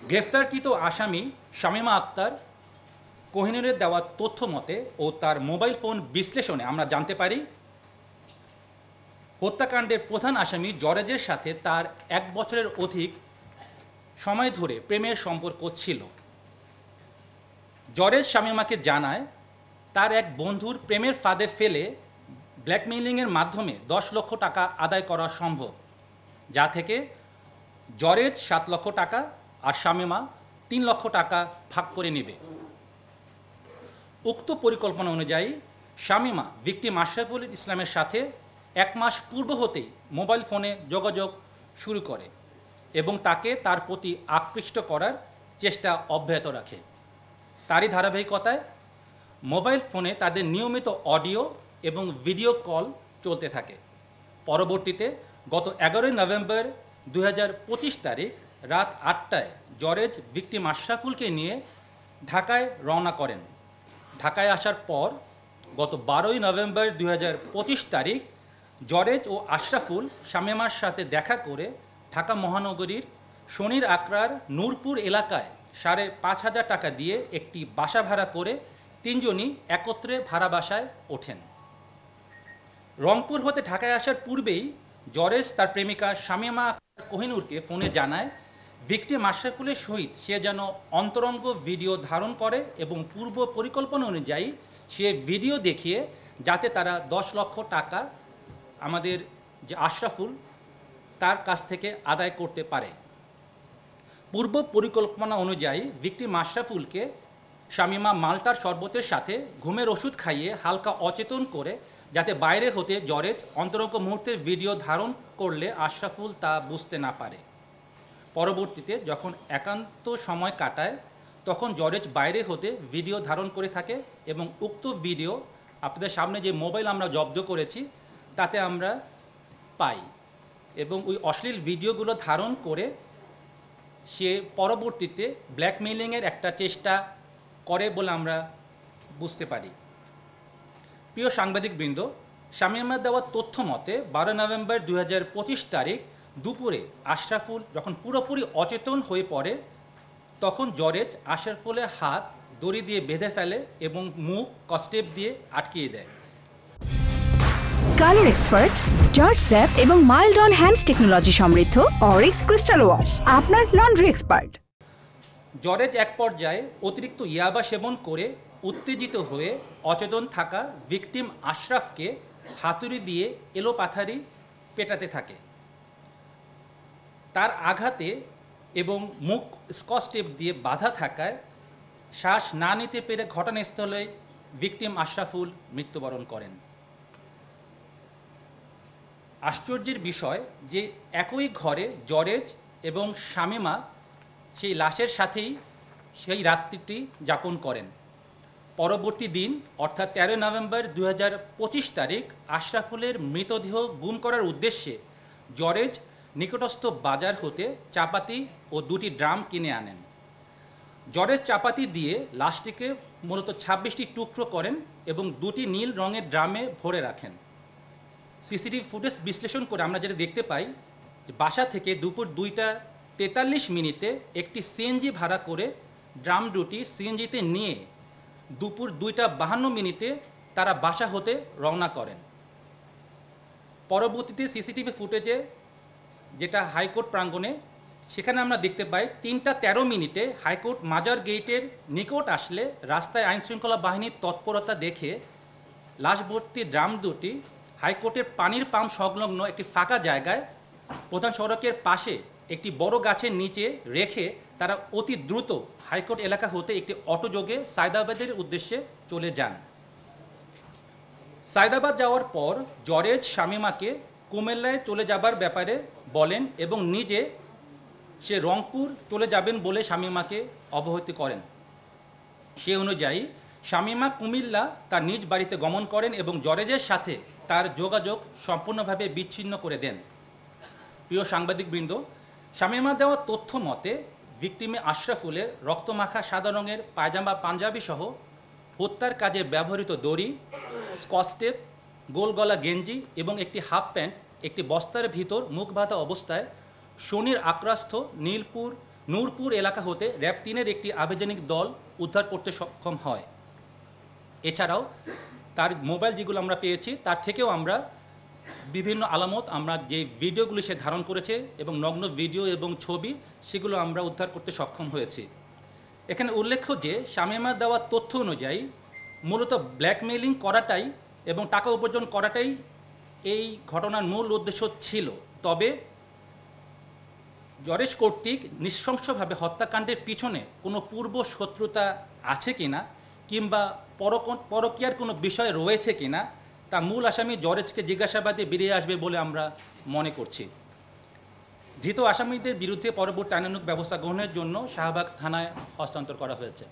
গ্রেফতারকৃত আসামি শামীমা আক্তার কোহিনুরের দেওয়া তথ্য মতে ও তার মোবাইল ফোন বিশ্লেষণে আমরা জানতে পারি হত্যাকাণ্ডের প্রধান আসামি জরেজের সাথে তার 1 বছরের অধিক সময় ধরে প্রেমের সম্পর্ক ছিল। জরেজ শামীমাকে জানায় তার এক বন্ধুর প্রেমের ফাঁদে ফেলে ব্ল্যাকমেইলিংয়ের মাধ্যমে 10 লক্ষ টাকা আদায় করা সম্ভব, যা থেকে জরেজ 7 লক্ষ টাকা আর শামীমা 3 লক্ষ টাকা ভাগ করে নেবে। উক্ত পরিকল্পনা অনুযায়ী শামীমা ভিকটিম আশরাফুল ইসলামের সাথে 1 মাস পূর্ব হতেই মোবাইল ফোনে যোগাযোগ শুরু করে এবং তাকে তার প্রতি আকৃষ্ট করার চেষ্টা অব্যাহত রাখে। তারই ধারাবাহিকতায় মোবাইল ফোনে তাদের নিয়মিত অডিও এবং ভিডিও কল চলতে থাকে। পরবর্তীতে গত 11 নভেম্বর 2025 তারিখ রাত 8টায় জরেজ ভিকটিম আশরাফুলকে নিয়ে ঢাকায় রওনা করেন। ঢাকায় আসার পর গত 12 নভেম্বর 2025 তারিখ জরেজ ও আশরাফুল শামীমার সাথে দেখা করে ঢাকা মহানগরীর শনির আকরার নূরপুর এলাকায় 5,500 টাকা দিয়ে একটি বাসা ভাড়া করে 3 জনই একত্রে ভাড়া বাসায় ওঠেন। রংপুর হতে ঢাকায় আসার পূর্বেই জরেজ তার প্রেমিকা শামীমা কোহিনুরকে ফোনে জানায় ভিকটিম আশরাফুলের সহিত সে যেন অন্তরঙ্গ ভিডিও ধারণ করে এবং পূর্ব পরিকল্পনা অনুযায়ী সে ভিডিও দেখিয়ে যাতে তারা 10 লক্ষ টাকা আমাদের যে আশরাফুল তার কাছ থেকে আদায় করতে পারে। পূর্ব পরিকল্পনা অনুযায়ী ভিকটিম আশরাফুলকে শামীমা মাল্টার শরবতের সাথে ঘুমের ওষুধ খাইয়ে হালকা অচেতন করে যাতে বাইরে হতে জরেজ অন্তরঙ্গ মুহূর্তের ভিডিও ধারণ করলে আশরাফুল তা বুঝতে না পারে। পরবর্তীতে যখন একান্ত সময় কাটায় তখন জরেজ বাইরে হতে ভিডিও ধারণ করে থাকে এবং উক্ত ভিডিও আপনাদের সামনে যে মোবাইল আমরা জব্দ করেছি তাতে আমরা পাই এবং ওই অশ্লীল ভিডিওগুলো ধারণ করে সে পরবর্তীতে ব্ল্যাকমেইলিংয়ের একটা চেষ্টা করে বলে আমরা বুঝতে পারি। প্রিয় সাংবাদিকবৃন্দ, শামীমার দেওয়া তথ্য মতে 12 নভেম্বর 2025 তারিখ দুপুরে আশরাফুল যখন পুরোপুরি অচেতন হয়ে পড়ে তখন জরেজ আশরাফুলের হাত দড়ি দিয়ে বেঁধে ফেলে এবং মুখ কস্টেপ দিয়ে আটকিয়ে দেয়। কালার এক্সপার্ট, জর্জ স্যাপ এবং মাইল্ড অন হ্যান্ডস টেকনোলজি সমৃদ্ধ অরিক্স ক্রিস্টাল ওয়াশ আপনার লন্ড্রি এক্সপার্ট। জরেজ এক পর্যায়ে অতিরিক্ত ইয়াবা সেবন করে উত্তেজিত হয়ে অচেতন থাকা ভিকটিম আশরাফকে হাতুড়ি দিয়ে এলোপাথারি পেটাতে থাকে। তার আঘাতে এবং মুখ স্কচ টেপ দিয়ে বাঁধা থাকায় শ্বাস না নিতে পেরে ঘটনাস্থলে ভিকটিম আশরাফুল মৃত্যুবরণ করেন। আশ্চর্যের বিষয় যে একই ঘরে জরেজ এবং শামীমা সেই লাশের সাথেই সেই রাত্রিটি যাপন করেন। পরবর্তী দিন অর্থাৎ 13 নভেম্বর 2025 তারিখ আশরাফুলের মৃতদেহ গুম করার উদ্দেশ্যে জরেজ নিকটস্থ বাজার হতে চাপাতি ও 2টি ড্রাম কিনে আনেন। জরেজ চাপাতি দিয়ে লাশটিকে মূলত 26টি টুকরো করেন এবং 2টি নীল রঙের ড্রামে ভরে রাখেন। সিসিটিভি ফুটেজ বিশ্লেষণ করে আমরা যেটা দেখতে পাই যে বাসা থেকে দুপুর 2টা 43 মিনিটে একটি সিএনজি ভাড়া করে ড্রাম দুটি সিএনজিতে নিয়ে দুপুর 2টা 52 মিনিটে তারা বাসা হতে রওনা করেন। পরবর্তীতে সিসিটিভি ফুটেজে যেটা হাইকোর্ট প্রাঙ্গণে সেখানে আমরা দেখতে পাই 3টা 13 মিনিটে হাইকোর্ট মাজার গেটের নিকট আসলে রাস্তায় আইনশৃঙ্খলা বাহিনীর তৎপরতা দেখে লাশ ভর্তি ড্রাম দুটি হাইকোর্টের পানির পাম্প সংলগ্ন একটি ফাঁকা জায়গায় প্রধান সড়কের পাশে একটি বড় গাছের নিচে রেখে তারা অতি দ্রুত হাইকোর্ট এলাকা হতে একটি অটোযোগে সায়দাবাদের উদ্দেশ্যে চলে যান। সায়দাবাদ যাওয়ার পর জরেজ শামীমাকে কুমিল্লায় চলে যাবার ব্যাপারে বলেন এবং নিজে সে রংপুর চলে যাবেন বলে শামীমাকে অবহিত করেন। সে অনুযায়ী শামীমা কুমিল্লা তার নিজ বাড়িতে গমন করেন এবং জরেজের সাথে তার যোগাযোগ সম্পূর্ণভাবে বিচ্ছিন্ন করে দেন। প্রিয় সাংবাদিকবৃন্দ, শামীমা দেওয়া তথ্য মতে ভিকটিমে আশরাফুলের রক্তমাখা সাদা রঙের পায়জামা পাঞ্জাবি সহ হত্যার কাজে ব্যবহৃত দড়ি, স্কচ টেপ, গোল গলা গেঞ্জি এবং একটি হাফ প্যান্ট একটি বস্তার ভিতর মুখ বাঁধা অবস্থায় শনির আক্রাস্থ নীলপুর নূরপুর এলাকা হতে র্যাব 3-এর একটি আবেদনিক দল উদ্ধার করতে সক্ষম হয়। এছাড়াও তার মোবাইল যেগুলো আমরা পেয়েছি তার থেকেও আমরা বিভিন্ন আলামত, আমরা যে ভিডিওগুলি সে ধারণ করেছে এবং নগ্ন ভিডিও এবং ছবি, সেগুলো আমরা উদ্ধার করতে সক্ষম হয়েছি। এখানে উল্লেখ্য যে শামীমার দেওয়া তথ্য অনুযায়ী মূলত ব্ল্যাকমেইলিং করাটাই এবং টাকা উপার্জন করাটাই এই ঘটনার মূল উদ্দেশ্য ছিল। তবে জরেশ কর্তৃক নৃশংসভাবে হত্যাকাণ্ডের পিছনে কোনো পূর্ব শত্রুতা আছে কিনা কিংবা পরকীয়ার কোনো বিষয় রয়েছে কিনা তা মূল আসামি জরেজকে জিজ্ঞাসাবাদে বেরিয়ে আসবে বলে আমরা মনে করছি। ধৃত আসামিদের বিরুদ্ধে পরবর্তী আইনানুগ ব্যবস্থা গ্রহণের জন্য শাহবাগ থানায় হস্তান্তর করা হয়েছে।